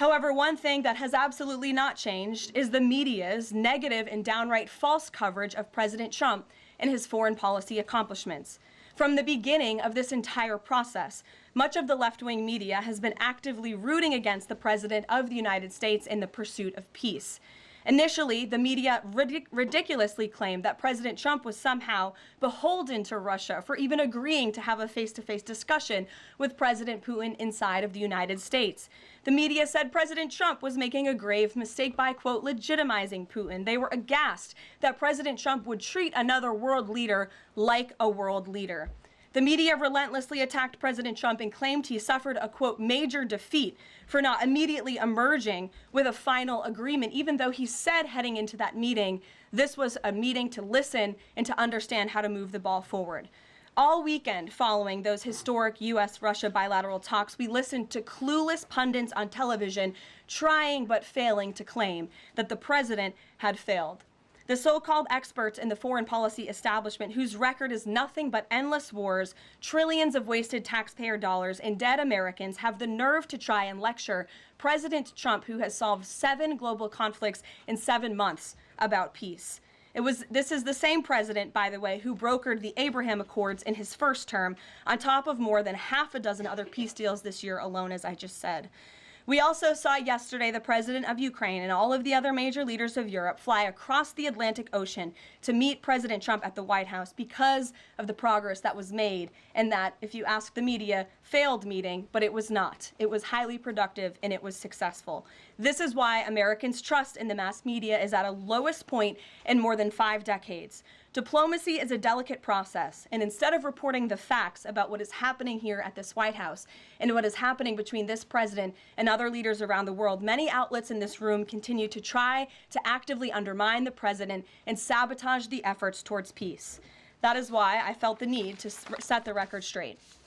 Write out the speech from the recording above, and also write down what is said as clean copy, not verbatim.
However, one thing that has absolutely not changed is the media's negative and downright false coverage of President Trump and his foreign policy accomplishments. From the beginning of this entire process, much of the left-wing media has been actively rooting against the President of the United States in the pursuit of peace. Initially, the media ridiculously claimed that President Trump was somehow beholden to Russia for even agreeing to have a face-to-face discussion with President Putin inside of the United States. The media said President Trump was making a grave mistake by, quote, legitimizing Putin. They were aghast that President Trump would treat another world leader like a world leader. The media relentlessly attacked President Trump and claimed he suffered a, quote, major defeat for not immediately emerging with a final agreement, even though he said heading into that meeting, this was a meeting to listen and to understand how to move the ball forward. All weekend following those historic U.S.-Russia bilateral talks, we listened to clueless pundits on television trying but failing to claim that the president had failed. The so-called experts in the foreign policy establishment, whose record is nothing but endless wars, trillions of wasted taxpayer dollars, and dead Americans, have the nerve to try and lecture President Trump, who has solved 7 global conflicts in 7 months, about peace. This is the same president, by the way, who brokered the Abraham Accords in his first term, on top of more than half a dozen other peace deals this year alone, as I just said. We also saw yesterday the president of Ukraine and all of the other major leaders of Europe fly across the Atlantic Ocean to meet President Trump at the White House because of the progress that was made, and that, if you ask the media, failed meeting, but it was not. It was highly productive and it was successful. This is why Americans' trust in the mass media is at a lowest point in more than 5 decades. Diplomacy is a delicate process, and instead of reporting the facts about what is happening here at this White House and what is happening between this president and other leaders around the world, many outlets in this room continue to try to actively undermine the president and sabotage the efforts towards peace. That is why I felt the need to set the record straight.